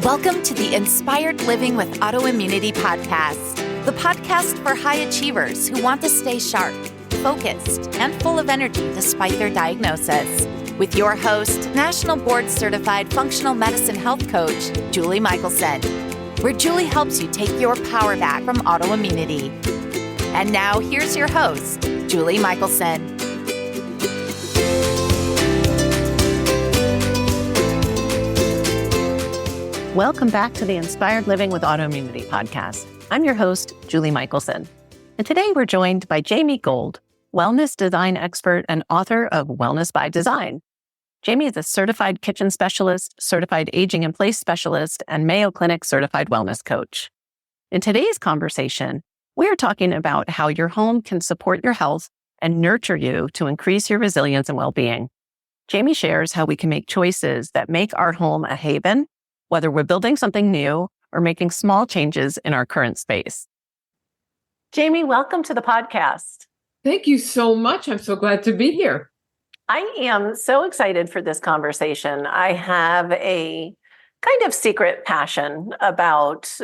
Welcome to the Inspired Living with Autoimmunity podcast, the podcast for high achievers who want to stay sharp, focused, and full of energy despite their diagnosis. With your host, National Board Certified Functional Medicine Health Coach, Julie Michelson, where Julie helps you take your power back from autoimmunity. And now here's your host, Julie Michelson. Welcome back to the Inspired Living with Autoimmunity podcast. I'm your host, Julie Michelson. And today we're joined by Jamie Gold, wellness design expert and author of Wellness by Design. Jamie is a certified kitchen specialist, certified aging in place specialist, and Mayo Clinic certified wellness coach. In today's conversation, we are talking about how your home can support your health and nurture you to increase your resilience and well-being. Jamie shares how we can make choices that make our home a haven, whether we're building something new or making small changes in our current space. Jamie, welcome to the podcast. Thank you so much. I'm so glad to be here. I am so excited for this conversation. I have a kind of secret passion about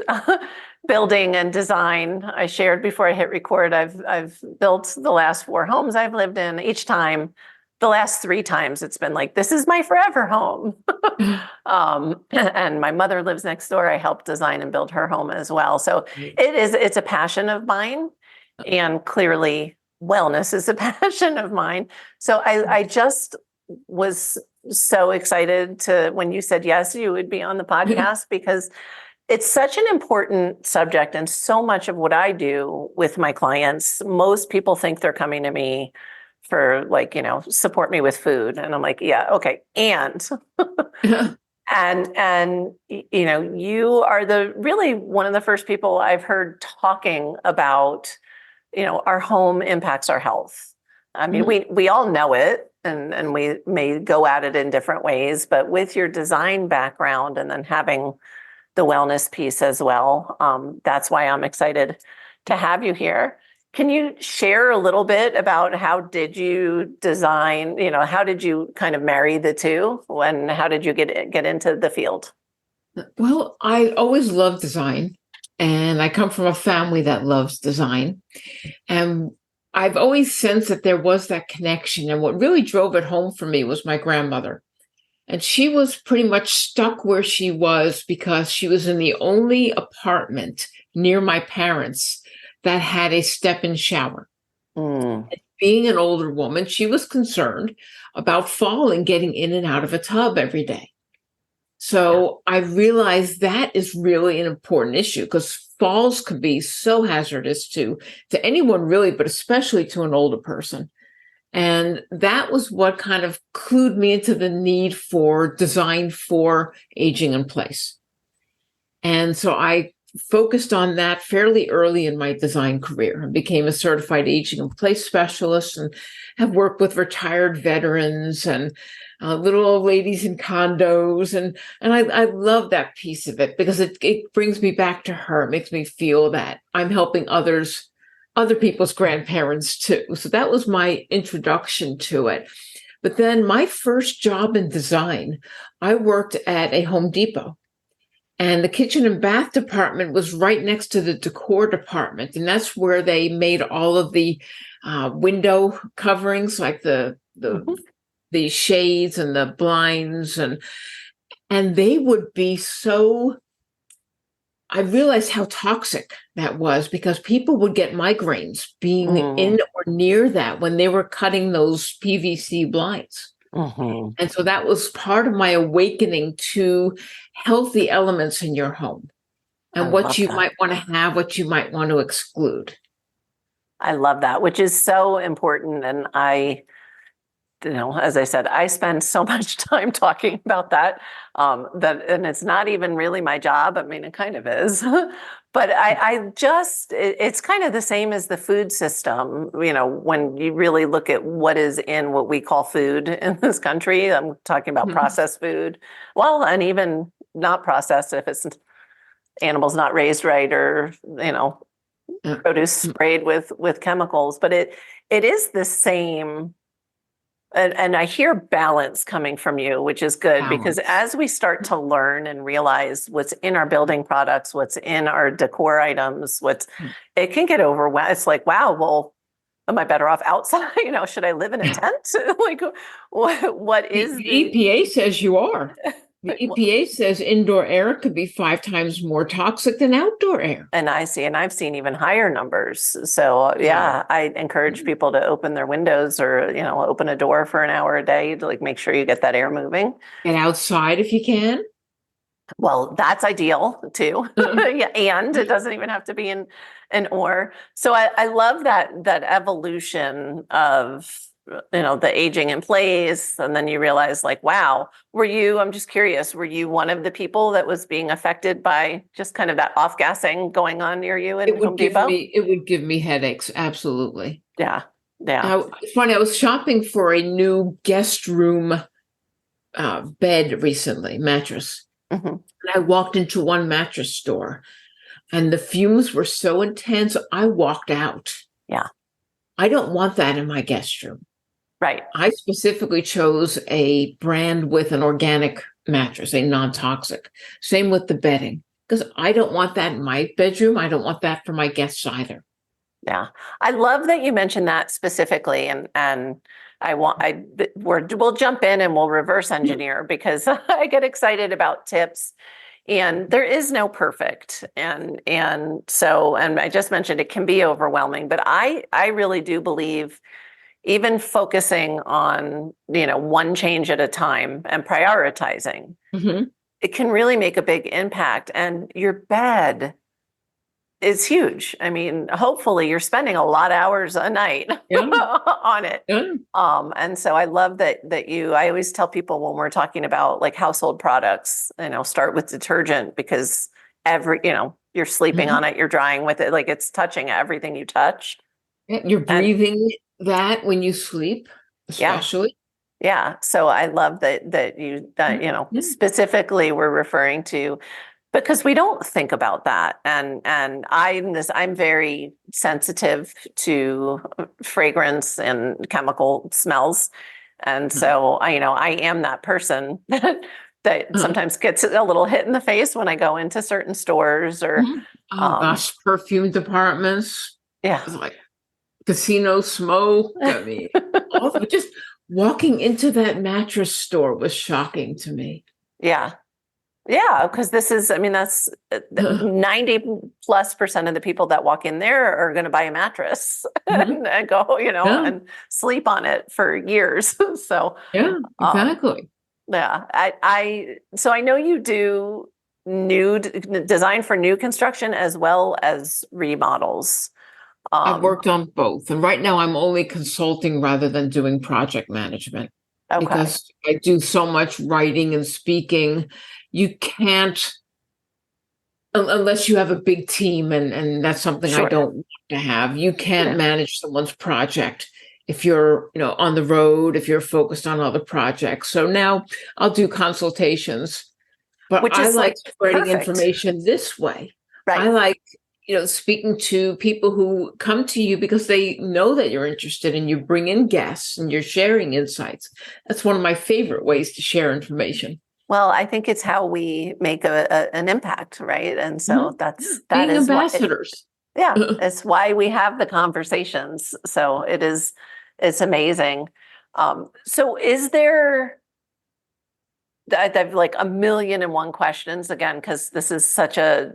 building and design. I shared before I hit record, I've built the last 4 homes I've lived in. Each time, the last 3 times, it's been like, this is my forever home. And my mother lives next door. I helped design and build her home as well. So it's a passion of mine. And clearly wellness is a passion of mine. So I just was so excited when you said yes, you would be on the podcast, because it's such an important subject. And so much of what I do with my clients, most people think they're coming to me for support me with food. And I'm like, yeah, okay. And, and, you are really one of the first people I've heard talking about, our home impacts our health. I mean, we all know it and we may go at it in different ways, but with your design background and then having the wellness piece as well, that's why I'm excited to have you here. Can you share a little bit about how did you design, how did you kind of marry the two, and how did you get into the field? Well, I always loved design, and I come from a family that loves design. And I've always sensed that there was that connection. And what really drove it home for me was my grandmother. And she was pretty much stuck where she was because she was in the only apartment near my parents that had a step-in shower. Being an older woman, she was concerned about falling, getting in and out of a tub every day. So I realized that is really an important issue, because falls could be so hazardous to anyone really, but especially to an older person. And that was what kind of clued me into the need for design for aging in place. And so I focused on that fairly early in my design career and became a certified aging in place specialist, and have worked with retired veterans and little old ladies in condos. And I love that piece of it, because it brings me back to her. It makes me feel that I'm helping other people's grandparents too. So that was my introduction to it. But then my first job in design, I worked at a Home Depot. And the kitchen and bath department was right next to the decor department. And that's where they made all of the window coverings, like the shades and the blinds. And they would be so, I realized how toxic that was, because people would get migraines being in or near that when they were cutting those PVC blinds. And so that was part of my awakening to healthy elements in your home and what you might want to have, what you might want to exclude. I love that, which is so important. And as I said, I spend so much time talking about that, and it's not even really my job. I mean, it kind of is, but it's kind of the same as the food system. When you really look at what is in what we call food in this country, I'm talking about processed food. Well, and even not processed, if it's animals not raised right, or, produce sprayed with chemicals, but it is the same And I hear balance coming from you, which is good, because Balance. as we start to learn and realize what's in our building products, what's in our decor items, it can get overwhelmed. It's like, wow, well, am I better off outside? Should I live in a tent? Like, what is The EPA says you are. The Well, EPA says indoor air could be 5 times more toxic than outdoor air. and I've seen even higher numbers. So yeah, I encourage people to open their windows or, open a door for an hour a day to like make sure you get that air moving. Get outside if you can. Well, that's ideal too. Yeah, and it doesn't even have to be an or. So I love that evolution of the aging in place, and then you realize like, wow, I'm just curious, were you one of the people that was being affected by just kind of that off gassing going on near you in Home Depot? It would give me headaches. Absolutely. Yeah. Yeah. It's funny. I was shopping for a new guest room bed recently, mattress. Mm-hmm. And I walked into one mattress store and the fumes were so intense, I walked out. Yeah. I don't want that in my guest room. Right. I specifically chose a brand with an organic mattress, a non-toxic. Same with the bedding, because I don't want that in my bedroom. I don't want that for my guests either. Yeah. I love that you mentioned that specifically. And we'll jump in and we'll reverse engineer because I get excited about tips. And there is no perfect. And I just mentioned it can be overwhelming, but I really do believe even focusing on, one change at a time and prioritizing, it can really make a big impact. And your bed is huge. I mean, hopefully you're spending a lot of hours a night on it. Yeah. And so I love that I always tell people when we're talking about like household products, start with detergent because you're sleeping on it, you're drying with it, like it's touching everything you touch. You're breathing that when you sleep, especially. Yeah. So I love that you specifically we're referring to, because we don't think about that. And I'm very sensitive to fragrance and chemical smells. And so I am that person that sometimes gets a little hit in the face when I go into certain stores or perfume departments. Yeah. Like casino smoke. I mean, just walking into that mattress store was shocking to me. Yeah. Yeah, because that's 90+% of the people that walk in there are going to buy a mattress and go, and sleep on it for years. So yeah, exactly. So I know you do new design for new construction as well as remodels. I've worked on both, and right now I'm only consulting rather than doing project management because I do so much writing and speaking. You can't, unless you have a big team, and that's something I don't want to have. You can't manage someone's project if you're, on the road, if you're focused on other projects. So now I'll do consultations, but I like spreading information this way. Right. I like, speaking to people who come to you because they know that you're interested and you bring in guests and you're sharing insights. That's one of my favorite ways to share information. Well, I think it's how we make an impact, right? And so that being is ambassadors. It's why we have the conversations. So it's amazing. So is there? I've like 1,000,001 questions again, because this is such a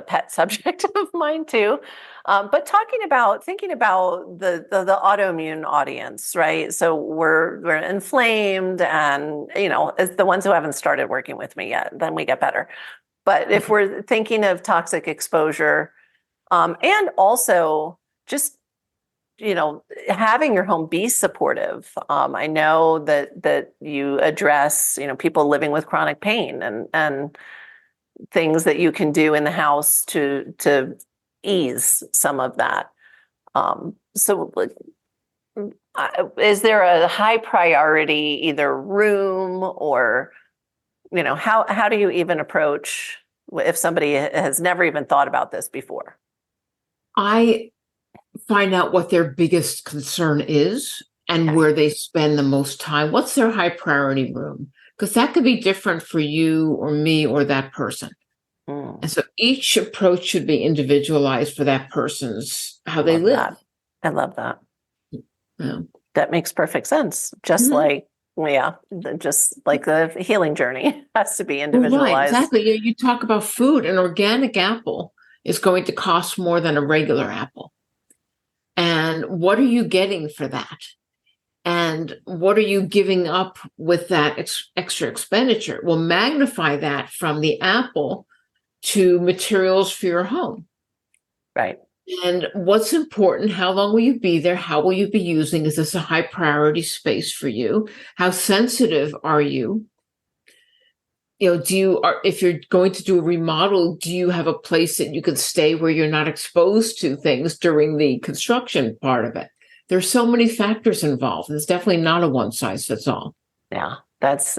pet subject of mine too. But thinking about the autoimmune audience, right? So we're inflamed, and it's the ones who haven't started working with me yet, then we get better. But if we're thinking of toxic exposure, and also just having your home be supportive. I know that you address, people living with chronic pain and things that you can do in the house to ease some of that. So is there a high priority, either room or, how do you even approach if somebody has never even thought about this before? I find out what their biggest concern is and Okay. where they spend the most time. What's their high priority room? Because that could be different for you or me or that person. And so each approach should be individualized for that person's how they Love live. that. I love that. Yeah. That makes perfect sense. Just Mhm. like, yeah, just like the healing journey has to be Well, right, individualized. exactly. You talk about food. An organic apple is going to cost more than a regular apple. And what are you getting for that? And what are you giving up with that extra expenditure? Well, magnify that from the apple to materials for your home. Right. And what's important? How long will you be there? How will you be using? Is this a high priority space for you? How sensitive are you? If you're going to do a remodel, do you have a place that you can stay where you're not exposed to things during the construction part of it? There's so many factors involved. It's definitely not a one size fits all. Yeah, that's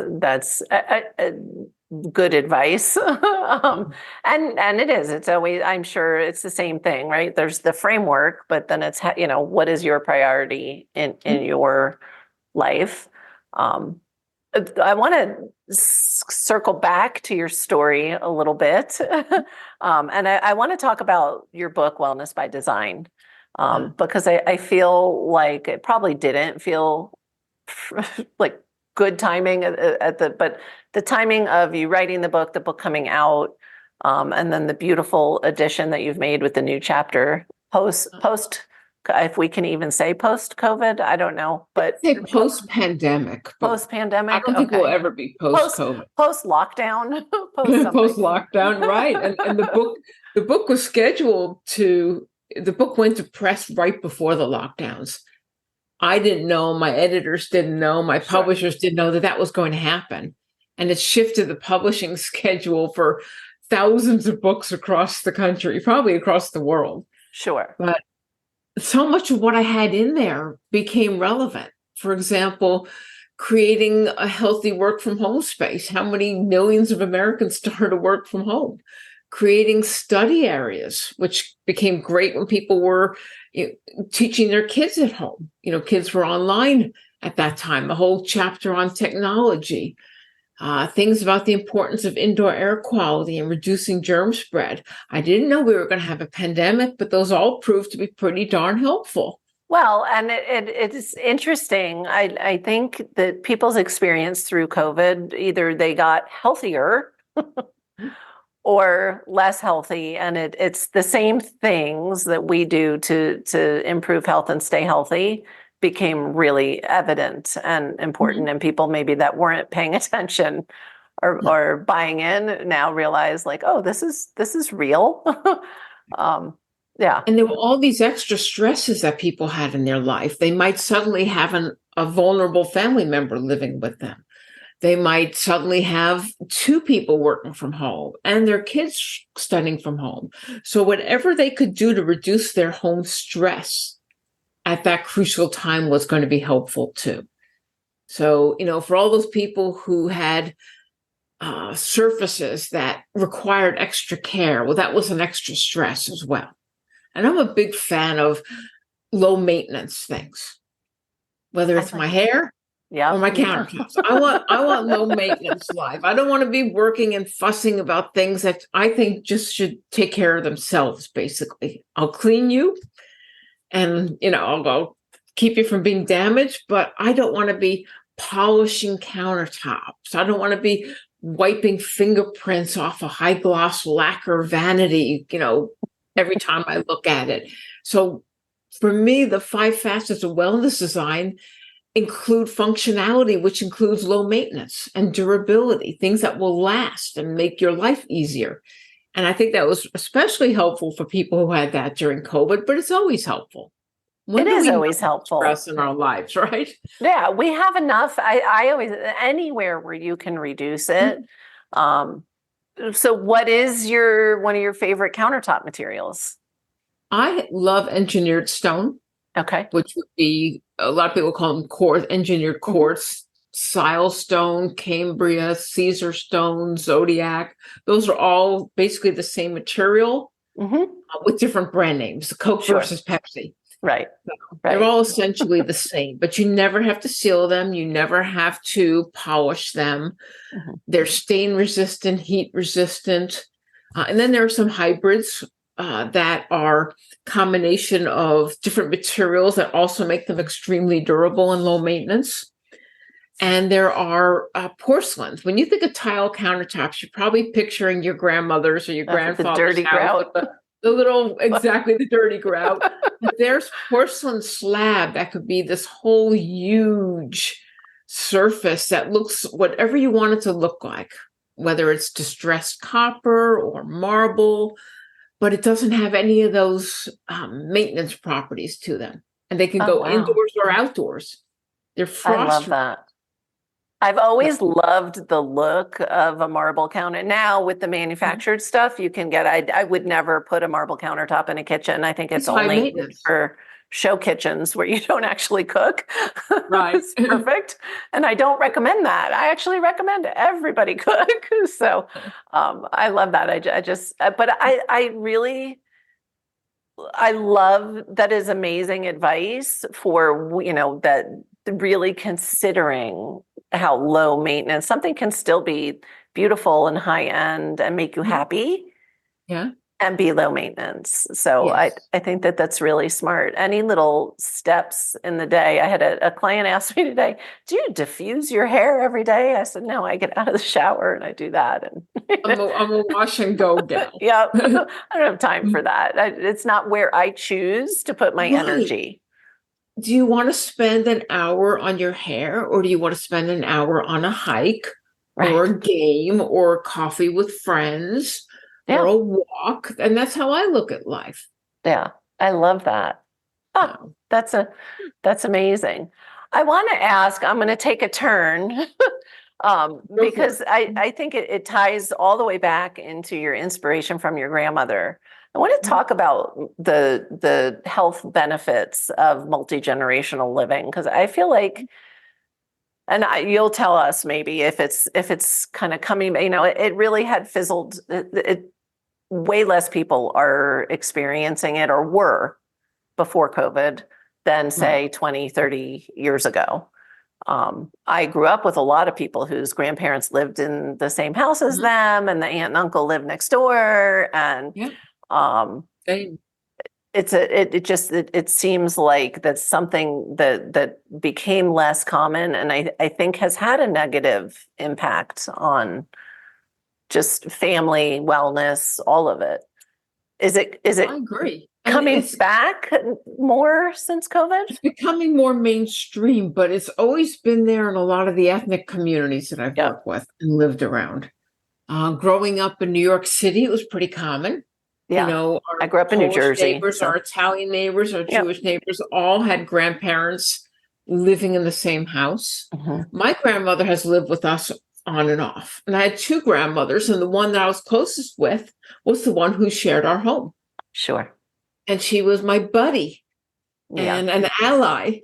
good advice. And it is. It's always, I'm sure it's the same thing, right? There's the framework, but then it's what is your priority in your life? I want to circle back to your story a little bit, and I want to talk about your book, Wellness by Design, because I feel like it probably didn't feel like good timing but the timing of you writing the book coming out, and then the beautiful addition that you've made with the new chapter post, if we can even say post COVID, I don't know, but Say post pandemic. post pandemic. I don't think we'll ever be post COVID. Post lockdown, post lockdown, right? And the book was scheduled to. The book went to press right before the lockdowns. I didn't know, my editors didn't know, my publishers didn't know that was going to happen. And it shifted the publishing schedule for thousands of books across the country, probably across the world. Sure. But so much of what I had in there became relevant. For example, creating a healthy work from home space. How many millions of Americans started to work from home? Creating study areas, which became great when people were teaching their kids at home. Kids were online at that time. A whole chapter on technology, things about the importance of indoor air quality and reducing germ spread. I didn't know we were going to have a pandemic, but those all proved to be pretty darn helpful. Well, and it's interesting. I think that people's experience through COVID, either they got healthier or less healthy, and it's the same things that we do to improve health and stay healthy became really evident and important. And people maybe that weren't paying attention or buying in now realize like, oh, this is real. Yeah. And there were all these extra stresses that people had in their life. They might suddenly have a vulnerable family member living with them. They might suddenly have two people working from home and their kids studying from home. So whatever they could do to reduce their home stress at that crucial time was going to be helpful too. So, for all those people who had surfaces that required extra care, well, that was an extra stress as well. And I'm a big fan of low maintenance things, whether it's my hair or my countertops. I want low maintenance life. I don't want to be working and fussing about things that I think just should take care of themselves, basically. I'll clean you and, I'll keep you from being damaged, but I don't want to be polishing countertops. I don't want to be wiping fingerprints off a high gloss lacquer vanity, every time I look at it. So for me, the 5 facets of wellness design include functionality, which includes low maintenance and durability, things that will last and make your life easier. And I think that was especially helpful for people who had that during COVID, but it's always helpful. It is always helpful for us in our lives, right? Yeah, we have enough. I always, anywhere where you can reduce it. So what is one of your favorite countertop materials? I love engineered stone. Okay. Which would be, a lot of people call them quartz, engineered quartz, silestone, Cambria, Caesar stone, Zodiac. Those are all basically the same material with different brand names, Coke versus Pepsi. Right. They're Right. all essentially the same, but you never have to seal them. You never have to polish them. Mhm. They're stain resistant, heat resistant. And then there are some hybrids that are combination of different materials that also make them extremely durable and low maintenance. And there are porcelains. When you think of tile countertops, you're probably picturing your grandmother's or your The grandfather's dirty house grout. with the little, exactly, the dirty grout. But there's porcelain slab that could be this whole huge surface that looks whatever you want it to look like, whether it's distressed copper or marble, but it doesn't have any of those maintenance properties to them. And they can Oh, go wow. indoors or outdoors. They're I love frost. that. I've always loved the look of a marble counter. Now with the manufactured stuff, you can get, I would never put a marble countertop in a kitchen. I think it's It's high only maintenance. for show kitchens where you don't actually cook. Right. It's perfect. And I don't recommend that. I actually recommend everybody cook. So I love that. I just, but I really, I love that is amazing advice for, that really considering how low maintenance something can still be beautiful and high end and make you happy Yeah. and be low maintenance. So Yes. I think that that's really smart. Any little steps in the day. I had a client ask me today, do you diffuse your hair every day? I said, no, I get out of the shower and I do that. And I'm a wash and go gal. yeah, I don't have time for that. It's not where I choose to put my Right. energy. Do you want to spend an hour on your hair, or do you want to spend an hour on a hike or a game or coffee with friends or a walk? And that's how I look at life. Yeah, I love that. Oh, that's amazing. I want to ask, I'm going to take a turn because I think it ties all the way back into your inspiration from your grandmother. I want to talk about the health benefits of multi-generational living, because I feel like, and you'll tell us maybe if it's kind of coming, it really had fizzled. Way less people are experiencing it or were before COVID than say 20, 30 years ago. I grew up with a lot of people whose grandparents lived in the same house as them, and the aunt and uncle lived next door. And it seems like that's something that became less common, and I think has had a negative impact on just family wellness, all of it. Is it I agree. coming back more since COVID? It's becoming more mainstream, but it's always been there in a lot of the ethnic communities that I've worked with and lived around. Growing up in New York City, it was pretty common. Yeah. I grew up in New Jersey. Neighbors, our Italian neighbors, our Jewish neighbors, all had grandparents living in the same house. My grandmother has lived with us on and off. And I had two grandmothers, and the one that I was closest with was the one who shared our home. Sure. And she was my buddy and an ally.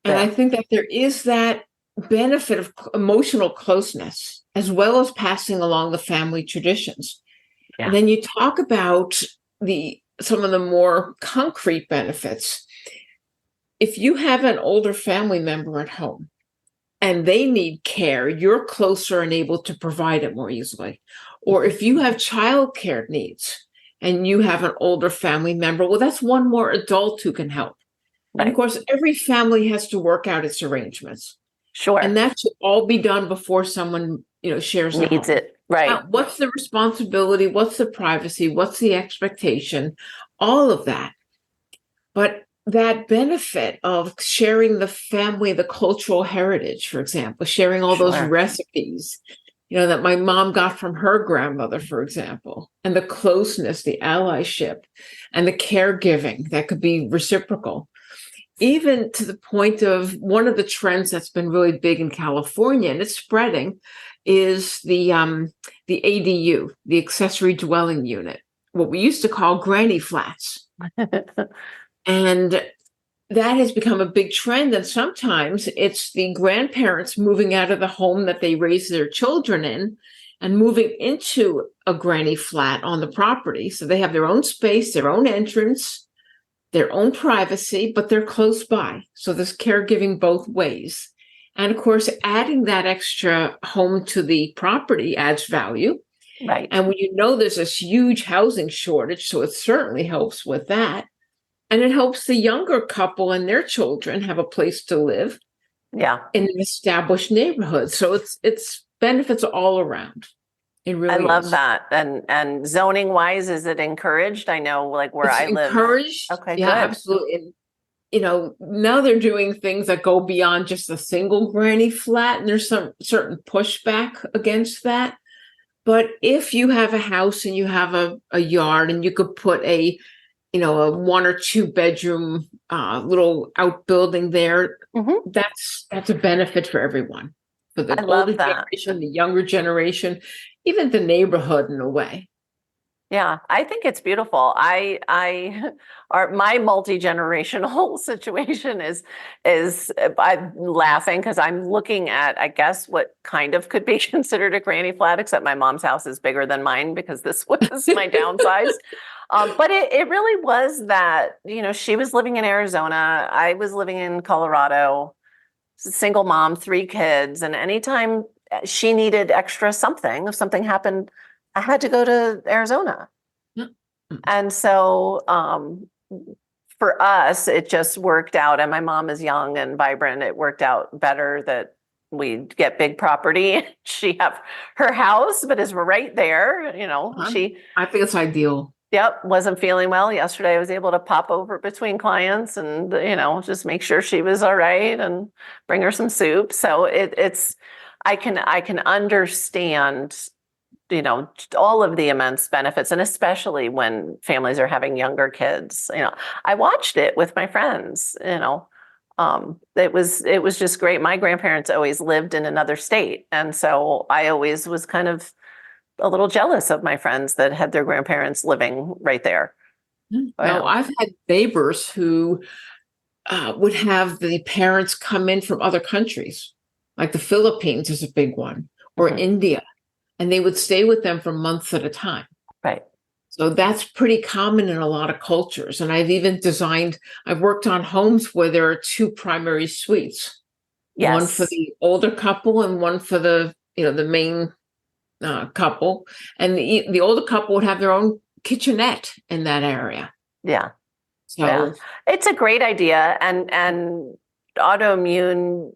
And I think that there is that benefit of emotional closeness, as well as passing along the family traditions. And then you talk about some of the more concrete benefits. If you have an older family member at home and they need care, you're closer and able to provide it more easily. Or if you have childcare needs and you have an older family member, well, that's one more adult who can help. And of course, every family has to work out its arrangements. Sure. And that should all be done before someone, shares needs it. Right. Now, what's the responsibility? What's the privacy? What's the expectation? All of that. But that benefit of sharing the family, the cultural heritage, for example, sharing all those recipes, that my mom got from her grandmother, for example, and the closeness, the allyship, and the caregiving that could be reciprocal. Even to the point of one of the trends that's been really big in California, and it's spreading, is the ADU, the accessory dwelling unit, what we used to call granny flats. And that has become a big trend. And sometimes it's the grandparents moving out of the home that they raised their children in and moving into a granny flat on the property. So they have their own space, their own entrance. their own privacy, but they're close by. So there's caregiving both ways. And of course, adding that extra home to the property adds value. Right. And when you know there's this huge housing shortage, so it certainly helps with that. And it helps the younger couple and their children have a place to live Yeah. in an established neighborhood. So it's benefits all around. It really I love is. that. And zoning wise, is it encouraged? I know like where It's I live. encouraged. Okay, Yeah, good. absolutely. And, now they're doing things that go beyond just a single granny flat, and there's some certain pushback against that. But if you have a house and you have a yard and you could put a 1 or 2 bedroom little outbuilding there, Mhm. that's a benefit for everyone, for the I love older that. generation, the younger generation, even the neighborhood in a way. Yeah, I think it's beautiful. My multi-generational situation is I'm laughing because I'm looking at, I guess, what kind of could be considered a granny flat, except my mom's house is bigger than mine because this was my downsize. But it really was that, she was living in Arizona, I was living in Colorado, single mom, 3 kids, and anytime she needed extra something, if something happened, I had to go to Arizona. Yeah. And so for us, it just worked out. And my mom is young and vibrant. It worked out better that we get big property. She have her house, but is right there. I think it's ideal. Yep, wasn't feeling well yesterday. I was able to pop over between clients and, just make sure she was all right and bring her some soup. So I can understand, all of the immense benefits, and especially when families are having younger kids. I watched it with my friends. It was just great. My grandparents always lived in another state, and so I always was kind of a little jealous of my friends that had their grandparents living right there. No, I've had neighbors who would have the parents come in from other countries, like the Philippines is a big one, or Mhm. India, and they would stay with them for months at a time. Right. So that's pretty common in a lot of cultures. And I've worked on homes where there are 2 primary suites, one for Yes. the older couple and one for the main couple. And the older couple would have their own kitchenette in that area. Yeah. Yeah. So It's a great idea, and autoimmune,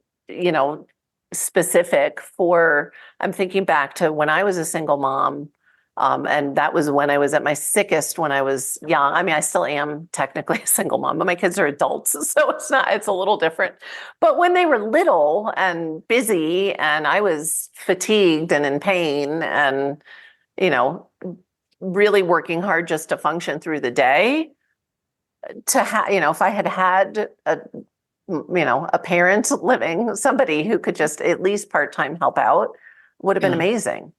specific for, I'm thinking back to when I was a single mom. And that was when I was at my sickest when I was young. I mean, I still am technically a single mom, but my kids are adults, so it's a little different. But when they were little and busy and I was fatigued and in pain and, you know, really working hard just to function through the day, if I had a parent living, somebody who could just at least part-time help out would have been yeah. amazing.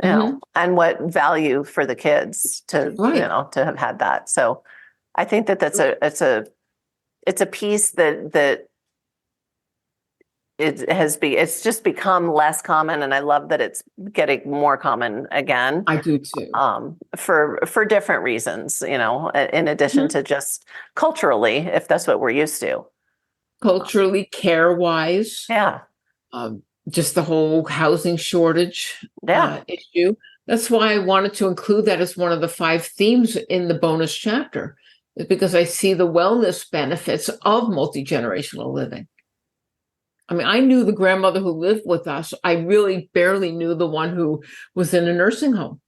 Mhm. And what value for the kids to, Right. to have had that. So I think it's a piece that it's just become less common, and I love that it's getting more common again. I do too. For different reasons, in addition to just culturally, if that's what we're used to. Culturally, care-wise, Yeah. just the whole housing shortage Yeah. issue. That's why I wanted to include that as one of the 5 themes in the bonus chapter, because I see the wellness benefits of multi-generational living. I mean, I knew the grandmother who lived with us. I really barely knew the one who was in a nursing home.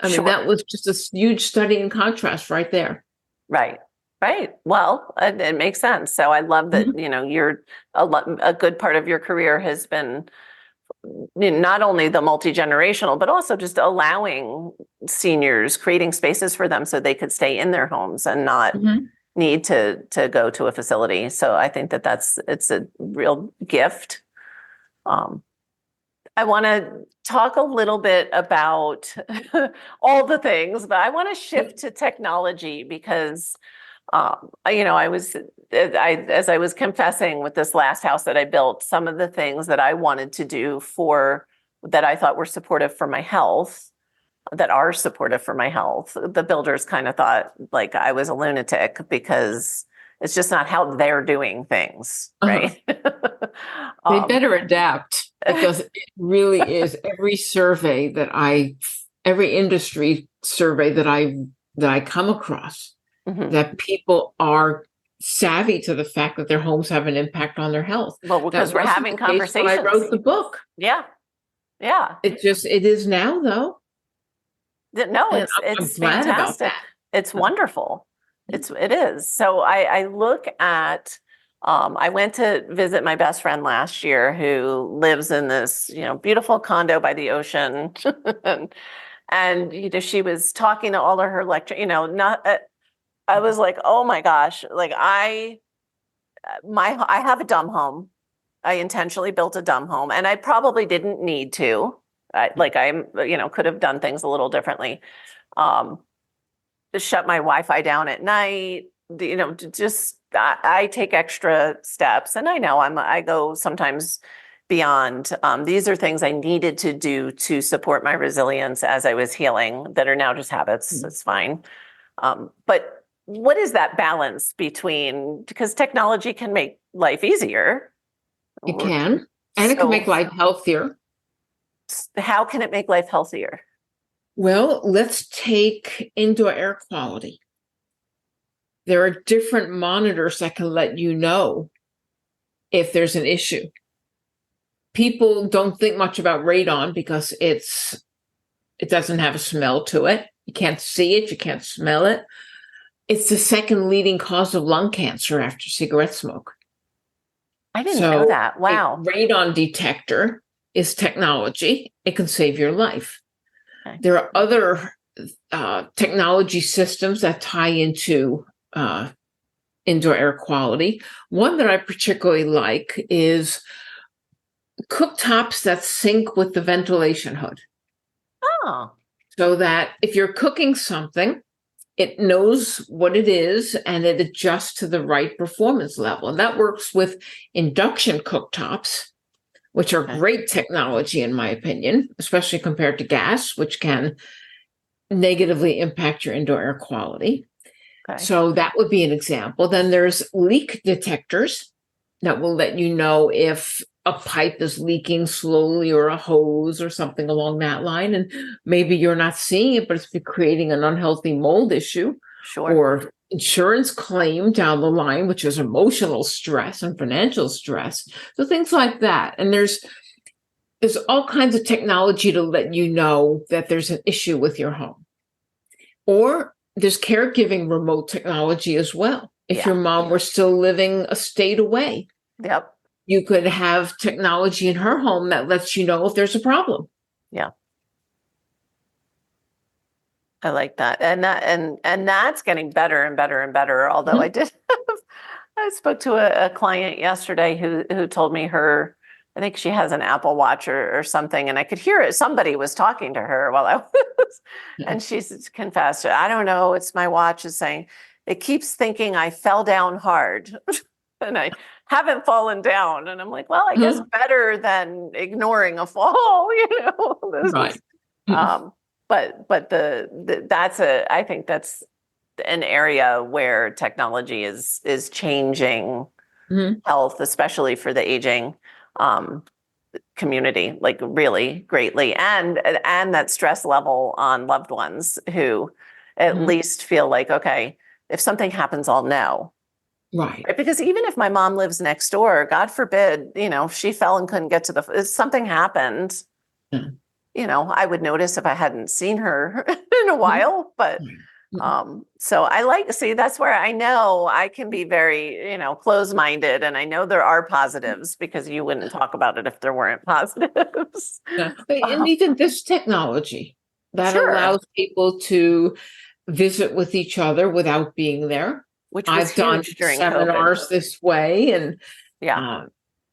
I mean, Sure. that was just a huge study in contrast right there. Right. Right. Well, it makes sense. So I love that, you're a good part of your career has been not only the multi-generational, but also just allowing seniors, creating spaces for them so they could stay in their homes and not need to go to a facility. So I think it's a real gift. I want to talk a little bit about all the things, but I want to shift to technology because, as I was confessing with this last house that I built, some of the things that I wanted to do that I thought were supportive for my health, that are supportive for my health, the builders kind of thought like I was a lunatic because It's just not how they're doing things, right? They better adapt, because it really is every industry survey that I come across, that people are savvy to the fact that their homes have an impact on their health. Well, because That we're wasn't having the case when I conversations. wrote the book. Yeah. Yeah. It is now, though. No, And I'm it's glad about fantastic. that. It's wonderful. It is. So I look at, I went to visit my best friend last year who lives in this, beautiful condo by the ocean. And she was talking to all of her not, I was like, oh my gosh, like I have a dumb home. I intentionally built a dumb home, and I probably didn't need to. Could have done things a little differently. To shut my Wi-Fi down at night, I take extra steps, and I know I go sometimes beyond. These are things I needed to do to support my resilience as I was healing that are now just habits. It's fine. But what is that balance between, because technology can make life easier. It can, and it can make life healthier. How can it make life healthier? Well, let's take indoor air quality. There are different monitors that can let you know if there's an issue. People don't think much about radon because it doesn't have a smell to it. You can't see it, you can't smell it. It's the second leading cause of lung cancer after cigarette smoke. I didn't know that. Wow. A radon detector is technology. It can save your life. Okay. There are other technology systems that tie into indoor air quality. One that I particularly like is cooktops that sync with the ventilation hood. Oh. So that if you're cooking something, it knows what it is and it adjusts to the right performance level. And that works with induction cooktops, which are great technology, in my opinion, especially compared to gas, which can negatively impact your indoor air quality. Okay. So that would be an example. Then there's leak detectors that will let you know if a pipe is leaking slowly or a hose or something along that line. And maybe you're not seeing it, but it's creating an unhealthy mold issue. Sure. Or insurance claim down the line, which is emotional stress and financial stress. So things like that. And there's all kinds of technology to let you know that there's an issue with your home. Or there's caregiving remote technology as well. If your mom were still living a state away. Yep. You could have technology in her home that lets you know if there's a problem. Yeah. I like that. And that's getting better and better and better. Although I spoke to a client yesterday who told me I think she has an Apple Watch or something, and I could hear it. Somebody was talking to her while I was, and she confessed, I don't know, it's my watch is saying, it keeps thinking I fell down hard. And I haven't fallen down. And I'm like, well, I guess better than ignoring a fall, Right. But I think that's an area where technology is changing health, especially for the aging community, like really greatly, and that stress level on loved ones who at least feel like, okay, if something happens, I'll know. Right. Because even if my mom lives next door, God forbid, if she fell and couldn't get to if something happened, I would notice if I hadn't seen her in a while. But so that's where I know I can be very, closed-minded, and I know there are positives because you wouldn't talk about it if there weren't positives. And even this technology that allows people to visit with each other without being there. Which was I've done seminars this way, and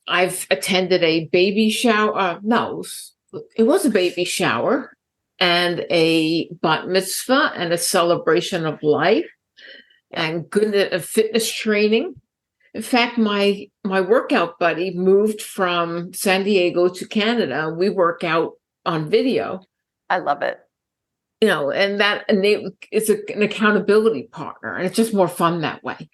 I've attended a baby shower. No, it was a baby shower and a bat mitzvah and a celebration of life and good fitness training. In fact, my workout buddy moved from San Diego to Canada. We work out on video. I love it. And that it's an accountability partner, and it's just more fun that way.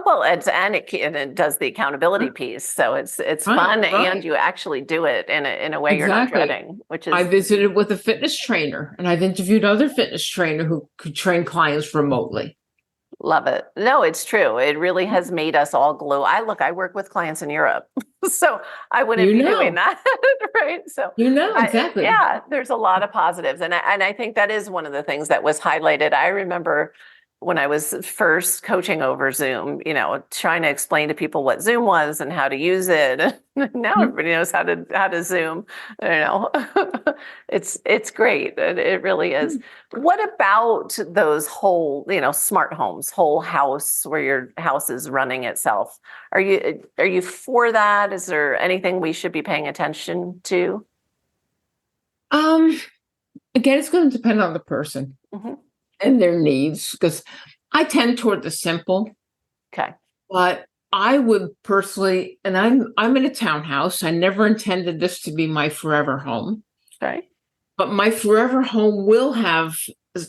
well, and it does the accountability piece. So it's Right, fun right. and you actually do it in a way you're not Exactly. dreading, which I is visited with a fitness trainer, and I've interviewed other fitness trainer who could train clients remotely. love it. No, it's true. It really has made us all glue. I work with clients in Europe, so I wouldn't You be doing know, that, right? So exactly. yeah, there's a lot of positives. And I think that is one of the things that was highlighted. I remember when I was first coaching over Zoom, trying to explain to people what Zoom was and how to use it. Now Mhm. everybody knows how to Zoom. It's great. It really is. What about those whole, smart homes, whole house where your house is running itself? Are you for that? Is there anything we should be paying attention to? Um, Again, it's going to depend on the person Hmm. and their needs, because I tend toward the simple, Okay. but I would personally, and I'm in a townhouse. I never intended this to be my forever home, Right. but my forever home will have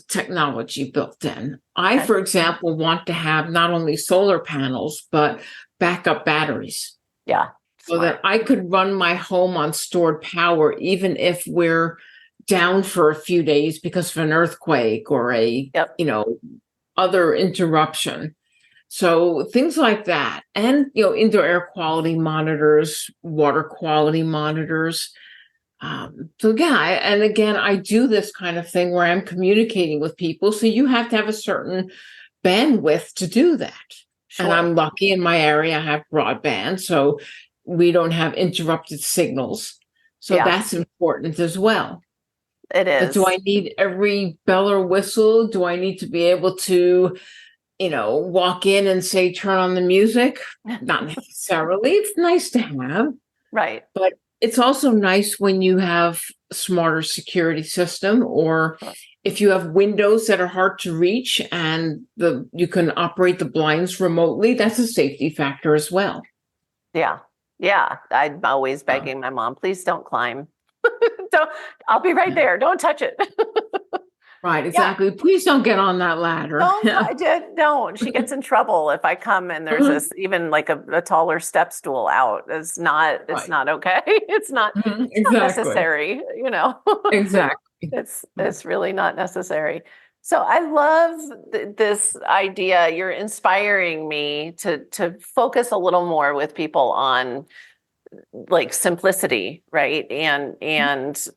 technology built in. I, Okay. for example, want to have not only solar panels, but backup batteries Yeah. so that Smart. I could run my home on stored power, even if we're down for a few days because of an earthquake or Yep. other interruption. So things like that. And, indoor air quality monitors, water quality monitors. So yeah, and again, I do this kind of thing where I'm communicating with people. So you have to have a certain bandwidth to do that. And Sure. I'm lucky in my area, I have broadband, so we don't have interrupted signals. So Yeah, that's important as well. it But do is. I need every bell or whistle? Do I need to be able to, walk in and say, turn on the music? Not necessarily. It's nice to have, Right. but it's also nice when you have a smarter security system, or if you have windows that are hard to reach and you can operate the blinds remotely, that's a safety factor as well. Yeah. Yeah. I'm always Oh, begging my mom, please don't climb. Don't, I'll be right yeah. there. Don't touch it. Right, Yeah. exactly. Please don't get on that ladder. Yeah. Don't. She gets in trouble if I come and there's Mhm. this even like a taller step stool out. It's Right. not okay. Mhm. It's not Exactly. necessary. Exactly. It's really not necessary. So I love this idea. You're inspiring me to focus a little more with people on like simplicity, right? And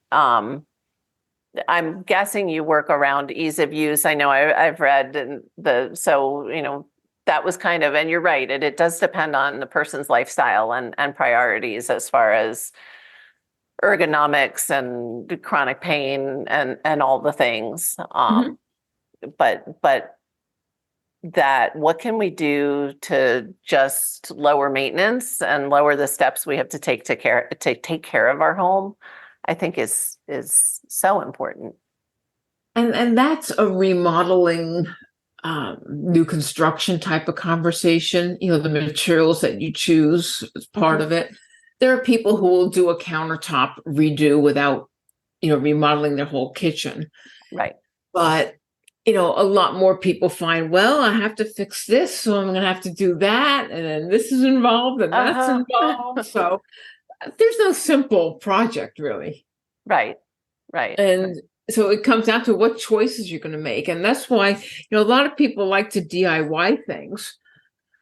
I'm guessing you work around ease of use. I know I've read that was kind of, and you're right, it does depend on the person's lifestyle and priorities as far as ergonomics and chronic pain and all the things. Mhm. But that what can we do to just lower maintenance and lower the steps we have to take care of our home, I think is so important. And that's a remodeling, new construction type of conversation. The materials that you choose is part Mhm. of it. There are people who will do a countertop redo without, remodeling their whole kitchen. Right. But, a lot more people find, well, I have to fix this, so I'm going to have to do that. And then this is involved and that's Uh-huh. involved. So there's no simple project really. Right. Right. And so it comes down to what choices you're going to make. And that's why, a lot of people like to DIY things,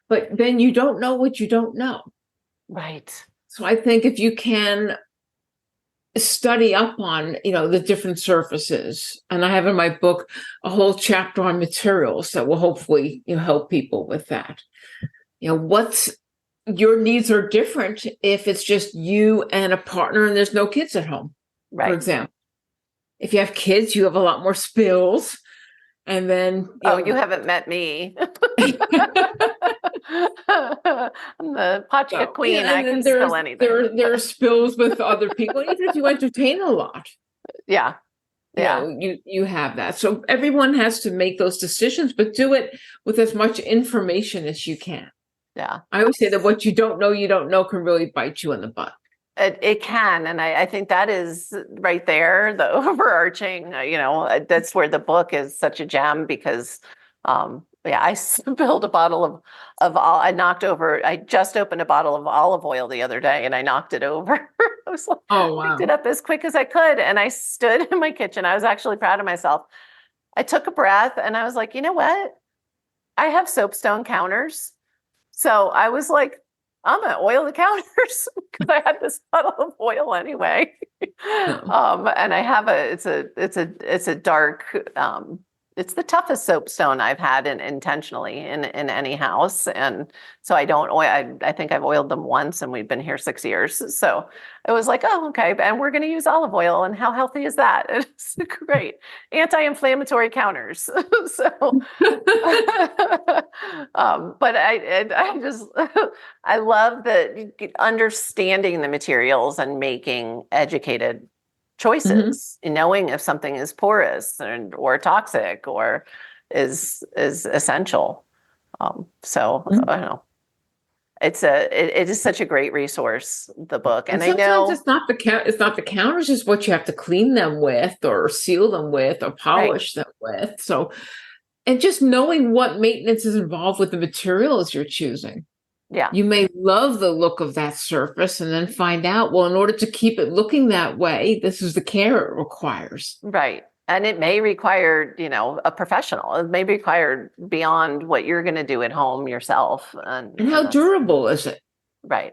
but then you don't know what you don't know. Right. So I think if you can study up on, the different surfaces, and I have in my book a whole chapter on materials that will hopefully, help people with that. What's your needs are different if it's just you and a partner and there's no kids at home, for Right. example. If you have kids, you have a lot more spills. And then, Oh, you haven't met me. I'm the potcha so, yeah, queen. I and can then spill anything. there are spills with other people. Even if you entertain a lot, Yeah. Yeah. you have that. So everyone has to make those decisions, but do it with as much information as you can. Yeah. I always say that what you don't know can really bite you in the butt. It can. And I think that is right there, the overarching, that's where the book is such a gem because Yeah, I spilled a bottle of all. I just opened a bottle of olive oil the other day and I knocked it over. I was like, Oh, picked it wow. up as quick as I could. And I stood in my kitchen. I was actually proud of myself. I took a breath and I was like, you know what? I have soapstone counters. So I was like, I'm gonna oil the counters because I had this bottle of oil anyway. Yeah. And I have it's a dark, it's the toughest soapstone I've had intentionally in any house. And so I don't oil, I think I've oiled them once and we've been here 6 years. So it was like, oh, okay. And we're going to use olive oil. And how healthy is that? It's great. Anti-inflammatory counters. So, but I just, I love that understanding the materials and making educated choices, knowing if something is porous or toxic or is essential. So I don't know. It is such a great resource, the book, And and I sometimes know it's not the counters, it's what you have to clean them with or seal them with or right, polish them with. So, and just knowing what maintenance is involved with the materials you're choosing. yeah, You may love the look of that surface and then find out, well, in order to keep it looking that way, this is the care it requires. right. And it may require, a professional. It may require beyond what you're going to do at home yourself, And how durable is it? right.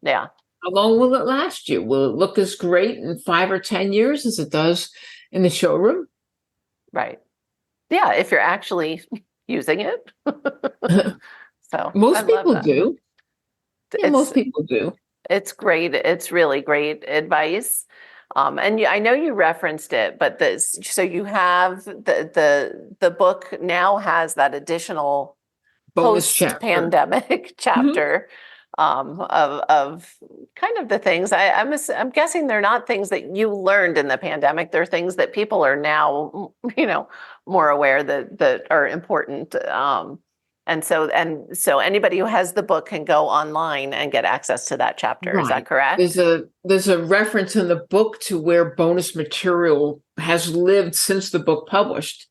Yeah, How long will it last you? Will it look as great in 5 or 10 years as it does in the showroom? right. Yeah, if you're actually using it. So I Most love people that. do. Yeah, It's most people do. It's great. It's really great advice. And I know you referenced it, but so you have the book now has that additional Bonus chapter. post-pandemic chapter of kind of the things I'm guessing they're not things that you learned in the pandemic. They're things that people are now, more aware that are important. And so anybody who has the book can go online and get access to that chapter. Right. Is that correct? There's a reference in the book to where bonus material has lived since the book published,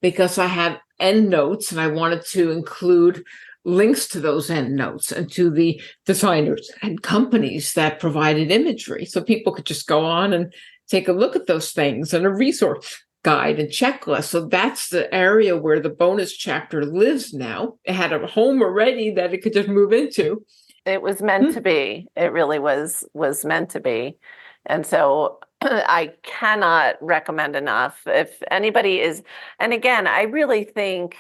because I had end notes and I wanted to include links to those end notes and to the designers and companies that provided imagery, so people could just go on and take a look at those things and a resource guide and checklist. So that's the area where the bonus chapter lives now. It had a home already that it could just move into. It was meant to be. It really was meant to be. And so I cannot recommend enough. If anybody is, and again, I really think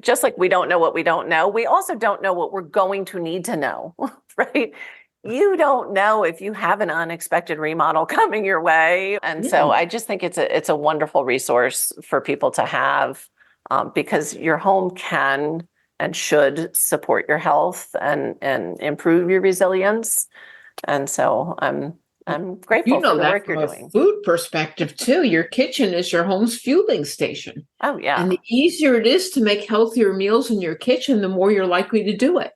just like we don't know what we don't know, we also don't know what we're going to need to know, right? You don't know if you have an unexpected remodel coming your way. And so I just think it's a wonderful resource for people to have, because your home can and should support your health and improve your resilience. And so I'm grateful for the work you're doing. From a food perspective too, your kitchen is your home's fueling station. Oh yeah. And the easier it is to make healthier meals in your kitchen, the more you're likely to do it.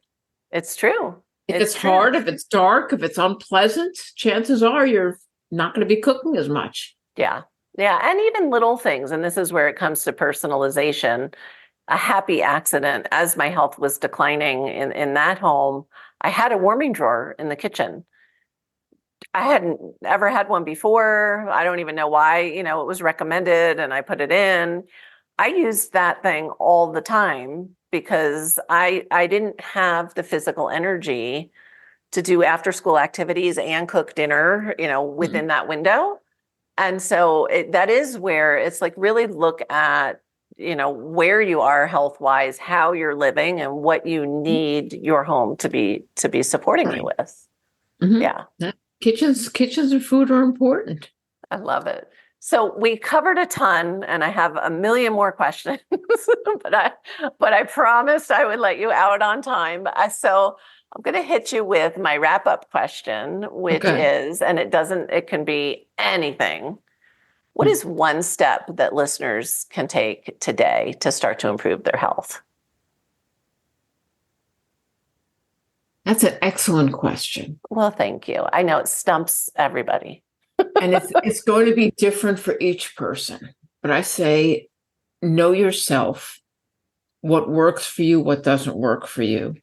It's true. If it's hard, if it's dark, if it's unpleasant, chances are you're not going to be cooking as much. Yeah. Yeah. And even little things. And this is where it comes to personalization. A happy accident, as my health was declining in that home, I had a warming drawer in the kitchen. I hadn't ever had one before. I don't even know why, it was recommended and I put it in. I used that thing all the time because I didn't have the physical energy to do after school activities and cook dinner, within that window. And so that is where it's like really look at, where you are health-wise, how you're living, and what you need your home to be supporting you with. Yeah. Kitchens and food are important. I love it. So we covered a ton, and I have a million more questions, but I promised I would let you out on time. So I'm going to hit you with my wrap-up question, which is, and it can be anything. What is one step that listeners can take today to start to improve their health? That's an excellent question. Well, thank you. I know it stumps everybody. And it's going to be different for each person. But I say know yourself, what works for you, what doesn't work for you,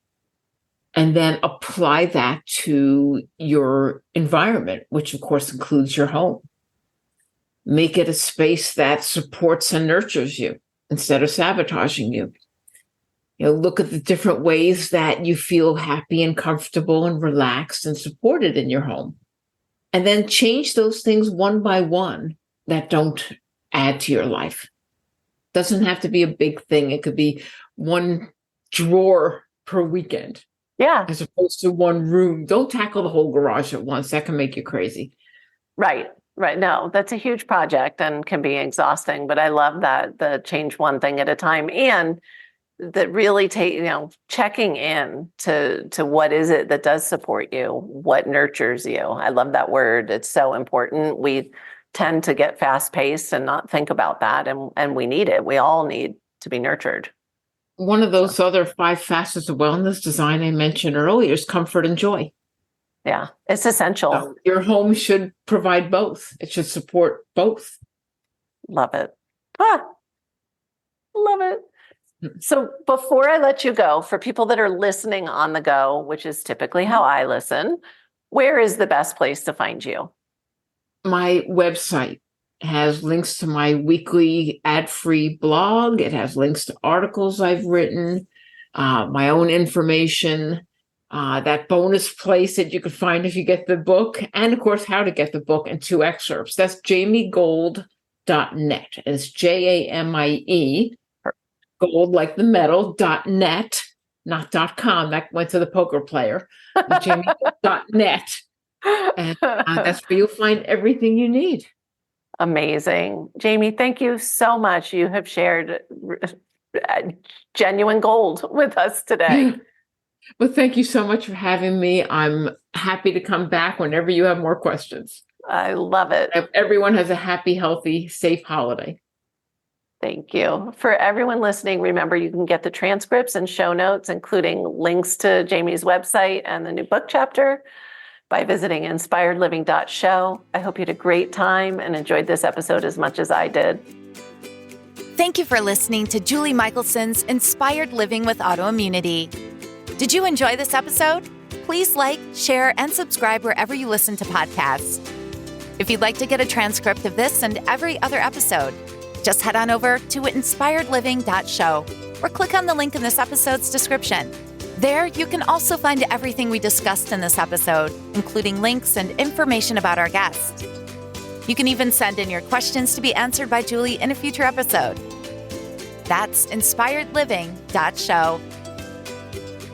and then apply that to your environment, which of course includes your home. Make it a space that supports and nurtures you instead of sabotaging you. Look at the different ways that you feel happy and comfortable and relaxed and supported in your home. And then change those things one by one that don't add to your life. Doesn't have to be a big thing. It could be one drawer per weekend. Yeah. As opposed to one room. Don't tackle the whole garage at once. That can make you crazy. Right. No, that's a huge project and can be exhausting. But I love that, the change one thing at a time, and that really checking in to what is it that does support you, what nurtures you. I love that word. It's so important. We tend to get fast paced and not think about that. And we need it. We all need to be nurtured. One of those other 5 facets of wellness design I mentioned earlier is comfort and joy. Yeah, it's essential. So your home should provide both. It should support both. Love it. Love it. So before I let you go, for people that are listening on the go, which is typically how I listen, where is the best place to find you? My website has links to my weekly ad-free blog. It has links to articles I've written, my own information, that bonus place that you can find if you get the book, and of course, how to get the book and 2 excerpts. That's jamiegold.net. It's JAMIE, gold like the metal, .net, not .com. That went to the poker player. JamieGold.net. And that's where you'll find everything you need. Amazing. Jamie, thank you so much. You have shared genuine gold with us today. Well, thank you so much for having me. I'm happy to come back whenever you have more questions. I love it. Everyone has a happy, healthy, safe holiday. Thank you. For everyone listening, remember you can get the transcripts and show notes, including links to Jamie's website and the new book chapter, by visiting inspiredliving.show. I hope you had a great time and enjoyed this episode as much as I did. Thank you for listening to Julie Michelson's Inspired Living with Autoimmunity. Did you enjoy this episode? Please like, share, and subscribe wherever you listen to podcasts. If you'd like to get a transcript of this and every other episode, just head on over to inspiredliving.show or click on the link in this episode's description. There, you can also find everything we discussed in this episode, including links and information about our guest. You can even send in your questions to be answered by Julie in a future episode. That's inspiredliving.show.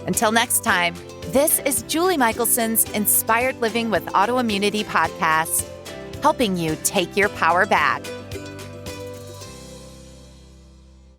Until next time, this is Julie Michelson's Inspired Living with Autoimmunity podcast, helping you take your power back.